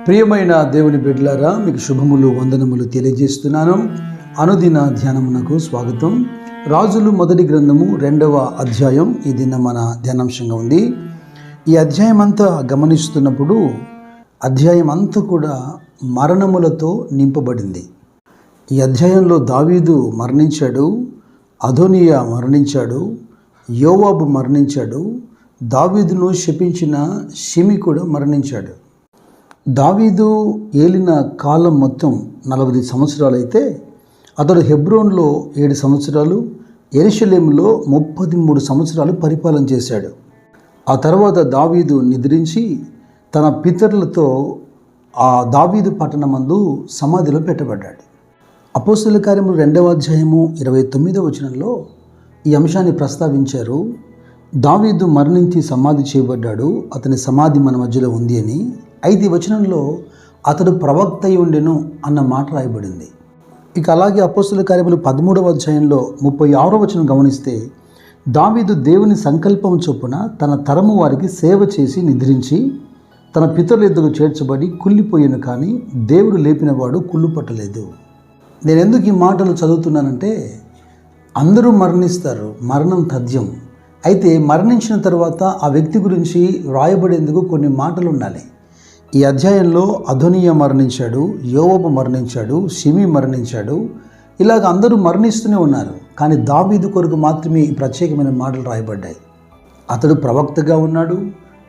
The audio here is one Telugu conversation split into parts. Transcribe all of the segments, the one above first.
ప్రియమైన దేవుని బిడ్డలారా, మీకు శుభములు వందనములు తెలియజేస్తున్నాను. అనుదిన ధ్యానమునకు స్వాగతం. రాజులు మొదటి గ్రంథము 2వ అధ్యాయం ఈ దిన మన ధ్యానాంశంగా ఉంది. ఈ అధ్యాయం అంతా గమనిస్తున్నప్పుడు అధ్యాయం అంతా కూడా మరణములతో నింపబడింది. ఈ అధ్యాయంలో దావీదు మరణించాడు, అదోనియా మరణించాడు, యోవాబు మరణించాడు, దావీదును శపించిన షిమి కూడా మరణించాడు. దావీదు ఏలిన కాలం మొత్తం 40 సంవత్సరాలు అయితే అతడు హెబ్రోన్లో 7 సంవత్సరాలు, యెరూషలేములో 33 సంవత్సరాలు పరిపాలన చేశాడు. ఆ తర్వాత దావీదు నిద్రించి తన పితరులతో ఆ దావీదు పట్టణమందు సమాధిలో పెట్టబడ్డాడు. అపోస్తలుల కార్యములు 2వ అధ్యాయము 29వ వచనంలో ఈ అంశాన్ని ప్రస్తావించారు. దావీదు మరణించి సమాధి చేయబడ్డాడు, అతని సమాధి మన మధ్యలో ఉంది అని. 5వ వచనంలో అతడు ప్రవక్త అయి ఉండెను అన్న మాట రాయబడింది. ఇక అలాగే అపోస్తలుల కార్యములు 13వ అధ్యాయంలో 36వ వచనం గమనిస్తే, దావీదు దేవుని సంకల్పం చొప్పున తన తరము వారికి సేవ చేసి నిద్రించి తన పితరుల ఎద్దుకు చేర్చబడి కుళ్ళిపోయాను, కానీ దేవుడు లేపినవాడు కుళ్ళు పట్టలేదు. నేను ఎందుకు ఈ మాటలు చదువుతున్నానంటే, అందరూ మరణిస్తారు, మరణం తథ్యం. అయితే మరణించిన తర్వాత ఆ వ్యక్తి గురించి వ్రాయబడేందుకు కొన్ని మాటలు ఉండాలి. ఈ అధ్యాయంలో అదోనియా మరణించాడు, యోవాబు మరణించాడు, షిమి మరణించాడు. ఇలాగ అందరూ మరణిస్తూనే ఉన్నారు, కానీ దావీదు కొరకు మాత్రమే ఈ ప్రత్యేకమైన మాటలు రాయబడ్డాయి. అతడు ప్రవక్తగా ఉన్నాడు,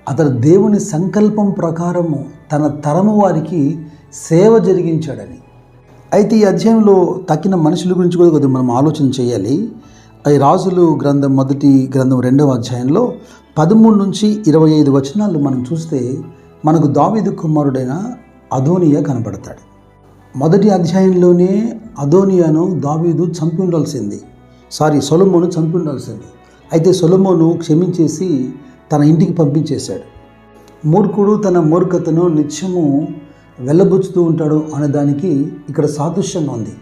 అతడు దేవుని సంకల్పం ప్రకారము తన తరము వారికి సేవ జరిగించాడని. అయితే ఈ అధ్యాయంలో తక్కిన మనుషుల గురించి కూడా కొద్దిగా మనం ఆలోచన చేయాలి. ఈ రాజులు గ్రంథం మొదటి గ్రంథం 2వ అధ్యాయంలో 13 నుంచి 25 వచనాలు మనం చూస్తే మనకు దావీదు కుమారుడైన అదోనియా కనపడతాడు. మొదటి అధ్యాయంలోనే అదోనియాను దావీదు సొలొమోను చంపి ఉండాల్సింది. అయితే సొలొమోను క్షమించేసి తన ఇంటికి పంపించేశాడు. మూర్ఖుడు తన మూర్ఖతను నిత్యము వెళ్ళబుచ్చుతూ ఉంటాడు అనే దానికి ఇక్కడ సాదృశ్యంగా ఉంది.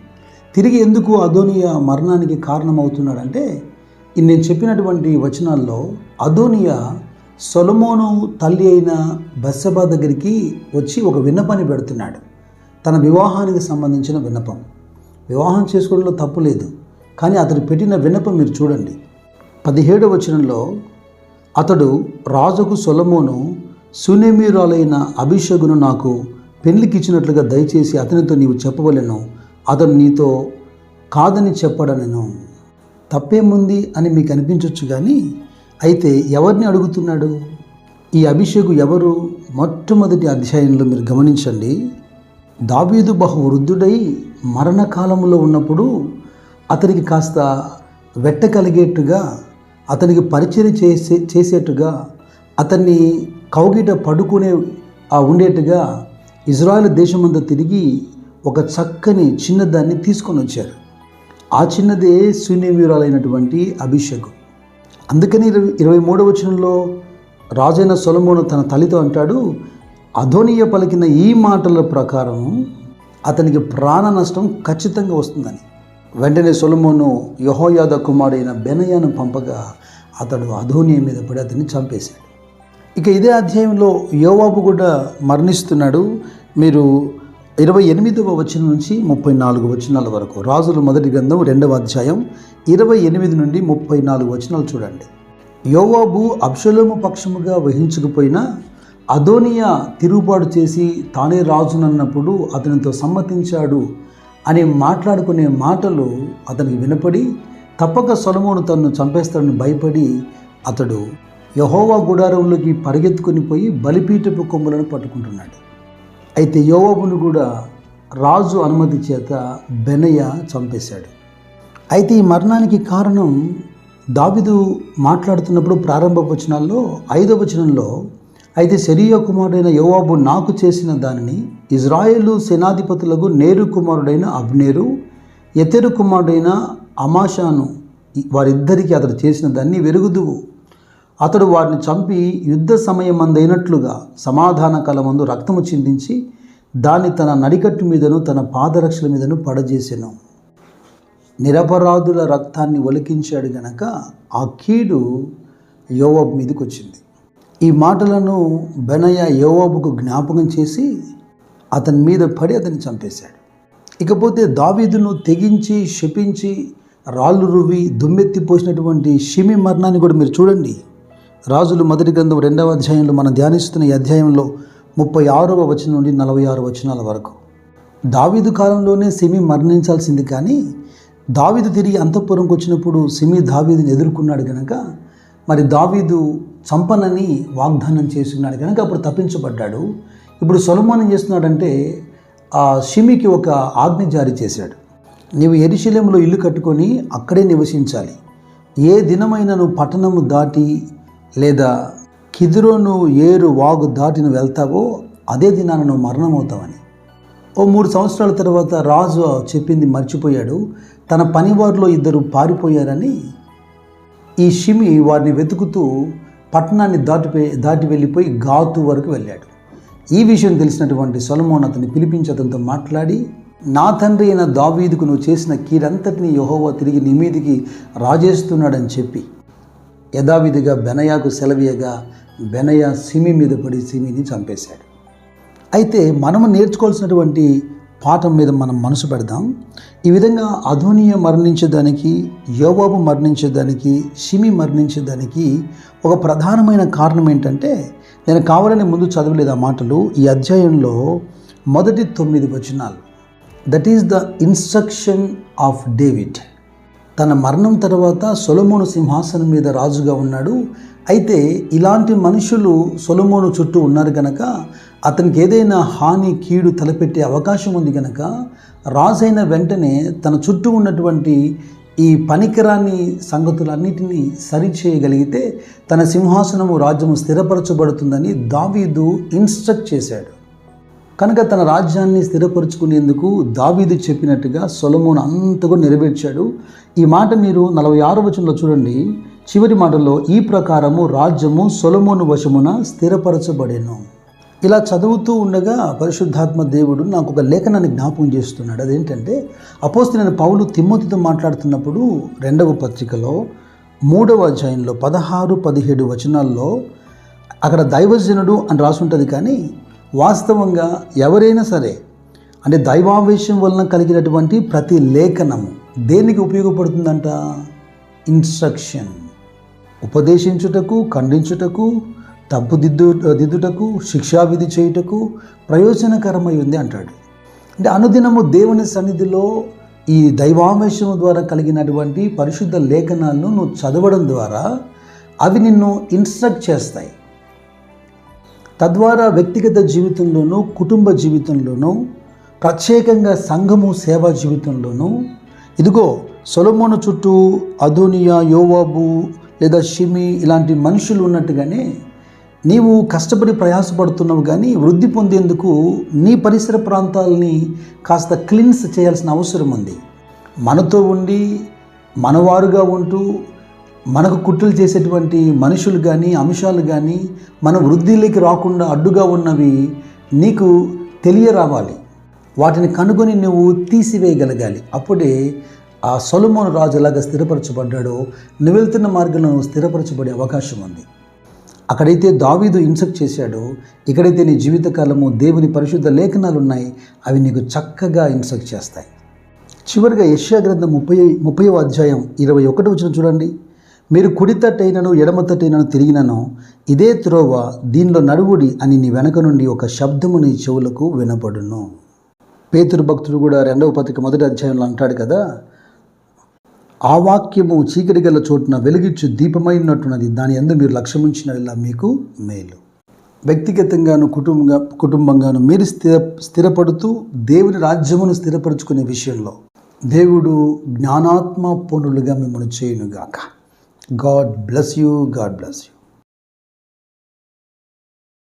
తిరిగి ఎందుకు అదోనియా మరణానికి కారణమవుతున్నాడంటే, నేను చెప్పినటువంటి వచనాల్లో అదోనియా సొలొమోను తల్లి అయిన బత్షెబా దగ్గరికి వచ్చి ఒక విన్నపాన్ని పెడుతున్నాడు. తన వివాహానికి సంబంధించిన విన్నపం. వివాహం చేసుకోవడంలో తప్పు లేదు, కానీ అతడు పెట్టిన విన్నపం మీరు చూడండి. 17వ వచనంలో, అతడు రాజుకు సొలొమోను షూనేమీయురాలైన అబీషగును నాకు పెళ్లికి ఇచ్చినట్లుగా దయచేసి అతనితో నీవు చెప్పవలెను, అతను నీతో కాదని చెప్పడనెను. తప్పేముంది అని మీకు అనిపించవచ్చు, కానీ అయితే ఎవరిని అడుగుతున్నాడు? ఈ అభిషేకు ఎవరు? మొట్టమొదటి అధ్యాయంలో మీరు గమనించండి. దావీదు బహు వృద్ధుడై మరణకాలంలో ఉన్నప్పుడు అతనికి కాస్త వెట్ట కలిగేట్టుగా, అతనికి పరిచయం చేసేట్టుగా, అతన్ని కౌగిట పడుకునే ఉండేట్టుగా ఇజ్రాయెల్ దేశమంతా తిరిగి ఒక చక్కని చిన్నదాన్ని తీసుకొని వచ్చారు. ఆ చిన్నదే షూనేమీయురాలైనటువంటి అబీషగు. అందుకని 23వ వచనంలో రాజైన సొలొమోను తన తల్లితో అంటాడు, అదోనియా పలికిన ఈ మాటల ప్రకారం అతనికి ప్రాణ నష్టం ఖచ్చితంగా వస్తుందని. వెంటనే సొలొమోను యెహోయాదా కుమారుడైన బెనయాను పంపగా అతడు అదోనియా మీద పడి అతన్ని చంపేశాడు. ఇక ఇదే అధ్యాయంలో యోవాబు కూడా మరణిస్తున్నాడు. మీరు 28వ వచనం నుంచి 34 వచనాల వరకు, రాజుల మొదటి గ్రంథం 2వ అధ్యాయం 28 నుండి 34 వచనాలు చూడండి. యోవాబు అబ్షలోము పక్షముగా వహించకపోయినా అదోనియా తిరుగుబాటు చేసి తానే రాజునన్నప్పుడు అతనితో సమ్మతించాడు అని మాట్లాడుకునే మాటలు అతనికి వినపడి, తప్పక సొలొమోను తనను చంపేస్తాడని భయపడి అతడు యెహోవా గుడారంలోకి పరిగెత్తుకొని పోయి బలిపీఠపు కొమ్ములను పట్టుకుంటున్నాడు. అయితే యోవాబును కూడా రాజు అనుమతి చేత బెనయా చంపేశాడు. అయితే ఈ మరణానికి కారణం దావీదు మాట్లాడుతున్నప్పుడు ప్రారంభ వచనాల్లో 5వ వచనంలో, అయితే సెరూయా కుమారుడైన యోవాబు నాకు చేసిన దానిని ఇజ్రాయేలు సేనాధిపతులకు నేరు కుమారుడైన అబ్నేరు, యెతెరు కుమారుడైన అమాషాను వారిద్దరికీ అతడు చేసిన దాన్ని వెరుగుదువు. అతడు వారిని చంపి యుద్ధ సమయమందైనట్లుగా సమాధాన కాలమందు రక్తము చిందించి దాన్ని తన నడికట్టు మీదను తన పాదరక్షల మీదను పడజేసెను. నిరపరాధుల రక్తాన్ని ఒలికించాడు గనక ఆ కీడు యోవాబు మీదకి వచ్చింది. ఈ మాటలను బెనయా యోవాబుకు జ్ఞాపకం చేసి అతని మీద పడి అతన్ని చంపేశాడు. ఇకపోతే దావీదును తెగించి శపించి రాళ్ళు రువ్వి దుమ్మెత్తి పోసినటువంటి షిమి మరణాన్ని కూడా మీరు చూడండి. రాజులు మొదటి గ్రంథం 2వ అధ్యాయంలో మనం ధ్యానిస్తున్న ఈ అధ్యాయంలో 36వ వచనం నుండి 46 వచనాల వరకు. దావీదు కాలంలోనే షిమి మరణించాల్సింది, కానీ దావీదు తిరిగి అంతఃపురంకి వచ్చినప్పుడు షిమి దావీదుని ఎదుర్కొన్నాడు కనుక మరి దావీదు చంపనని వాగ్దానం చేస్తున్నాడు కనుక అప్పుడు తప్పించబడ్డాడు. ఇప్పుడు సొలొమోను ఏం చేస్తున్నాడంటే ఆ షిమికి ఒక ఆజ్ఞ జారీ చేశాడు. నీవు యెరూషలేములో ఇల్లు కట్టుకొని అక్కడే నివసించాలి. ఏ దినమైనా పట్టణము దాటి లేదా కిద్రోను ఏరు వాగు దాటి నువ్వు వెళ్తావో అదే దినాన నువ్వు మరణమవుతావని. ఓ 3 సంవత్సరాల తర్వాత రాజు చెప్పింది మర్చిపోయాడు. తన పనివారిలో 2 పారిపోయారని ఈ షిమి వారిని వెతుకుతూ పట్టణాన్ని దాటి వెళ్ళిపోయి గాతు వరకు వెళ్ళాడు. ఈ విషయం తెలిసినటువంటి సొలొమోను అతన్ని పిలిపించి అతనితో మాట్లాడి, నా తండ్రి అయిన దావీదుకు నువ్వు చేసిన కీడంతటిని యెహోవా తిరిగి నీ మీదికి రాజేస్తున్నాడని చెప్పి యథావిధిగా బెనయాకు సెలవీయగా బెనయా షిమి మీద పడి షిమిని చంపేశాడు. అయితే మనము నేర్చుకోవాల్సినటువంటి పాఠం మీద మనం మనసు పెడదాం. ఈ విధంగా అదోనియా మరణించేదానికి, యోవాబు మరణించేదానికి, షిమి మరణించేదానికి ఒక ప్రధానమైన కారణం ఏంటంటే, నేను కావాలని ముందు చదవలేదు ఆ మాటలు. ఈ అధ్యాయంలో మొదటి 9 వచనాలు, that is the instruction of David. తన మరణం తర్వాత సొలొమోను సింహాసనం మీద రాజుగా ఉన్నాడు. అయితే ఇలాంటి మనుషులు సొలొమోను చుట్టూ ఉన్నారు కనుక అతనికి ఏదైనా హాని కీడు తలపెట్టే అవకాశం ఉంది కనుక రాజైన వెంటనే తన చుట్టూ ఉన్నటువంటి ఈ పనికిరాని సంగతులన్నిటినీ సరిచేయగలిగితే తన సింహాసనము రాజ్యము స్థిరపరచబడుతుందని దావీదు ఇన్స్ట్రక్ట్ చేశాడు. కనుక తన రాజ్యాన్ని స్థిరపరచుకునేందుకు దావీదు చెప్పినట్టుగా సొలొమోను అంతా కూడా నెరవేర్చాడు. ఈ మాట మీరు 46వ వచనంలో చూడండి. చివరి మాటల్లో, ఈ ప్రకారము రాజ్యము సొలొమోను వశమున స్థిరపరచబడెను. ఇలా చదువుతూ ఉండగా పరిశుద్ధాత్మ దేవుడు నాకు ఒక లేఖనాన్ని జ్ఞాపకం చేస్తున్నాడు. అదేంటంటే, అపోస్తలుడైన పౌలు తిమోతితో మాట్లాడుతున్నప్పుడు 2వ పత్రికలో 3వ అధ్యాయంలో 16-17 వచనాల్లో అక్కడ దైవజనుడు అని రాసుంటుంది, కానీ వాస్తవంగా ఎవరైనా సరే అంటే దైవావేశం వలన కలిగినటువంటి ప్రతి లేఖనము దేనికి ఉపయోగపడుతుందంట? ఇన్స్ట్రక్షన్, ఉపదేశించుటకు, ఖండించుటకు, తప్పుదిద్దుటకు, శిక్షావిధి చేయుటకు ప్రయోజనకరమై ఉంది అంటాడు. అంటే అనుదినము దేవుని సన్నిధిలో ఈ దైవావేశము ద్వారా కలిగినటువంటి పరిశుద్ధ లేఖనాలను నువ్వు చదవడం ద్వారా అవి నిన్ను ఇన్స్ట్రక్ట్ చేస్తాయి. తద్వారా వ్యక్తిగత జీవితంలోనూ, కుటుంబ జీవితంలోనూ, ప్రత్యేకంగా సంఘము సేవా జీవితంలోనూ, ఇదిగో సొలొమోను చుట్టూ అదోనియా, యోవాబు లేదా షిమి ఇలాంటి మనుషులు ఉన్నట్టుగానే నీవు కష్టపడి ప్రయాసపడుతున్నావు, కానీ వృద్ధి పొందేందుకు నీ పరిసర ప్రాంతాలని కాస్త క్లీన్స్ చేయాల్సిన అవసరం ఉంది. మనతో ఉండి మనవారుగా ఉంటూ మనకు కుట్రలు చేసేటువంటి మనుషులు కానీ, అంశాలు కానీ మన వృద్ధిలోకి రాకుండా అడ్డుగా ఉన్నవి నీకు తెలియరావాలి. వాటిని కనుగొని నువ్వు తీసివేయగలగాలి. అప్పుడే ఆ సొలొమోను రాజు ఎలాగ స్థిరపరచబడ్డాడో నువ్వు వెళ్తున్న మార్గంలో స్థిరపరచబడే అవకాశం ఉంది. అక్కడైతే దావీదు ఇన్స్ట్రక్ట్ చేశాడో, ఇక్కడైతే నీ జీవితకాలము దేవుని పరిశుద్ధ లేఖనాలు ఉన్నాయి, అవి నీకు చక్కగా ఇన్స్ట్రక్ట్ చేస్తాయి. చివరిగా యెషయా గ్రంథం 30వ అధ్యాయం 21వ వచనం చూడండి. మీరు కుడి తట్టైనను ఎడమ తట్టైనను తిరిగినను ఇదే త్రోవ, దీనిలో నడువుడి అని నీ వెనక నుండి ఒక శబ్దము నీ చెవులకు వినపడును. పేతురు భక్తుడు కూడా 2వ పత్రిక 1వ అధ్యాయంలో అంటాడు కదా, ఆ వాక్యము చీకటి గల చోటున వెలుగిచ్చు దీపమైనట్టున్నది, దాని యందు మీరు లక్ష్యముంచినలా మీకు మేలు. వ్యక్తిగతంగాను కుటుంబంగాను మీరు స్థిరపడుతూ దేవుని రాజ్యమును స్థిరపరచుకునే విషయంలో దేవుడు జ్ఞానాత్మ పూర్ణులుగా మిమ్మల్ని చేయునుగాక. God bless you. God bless you.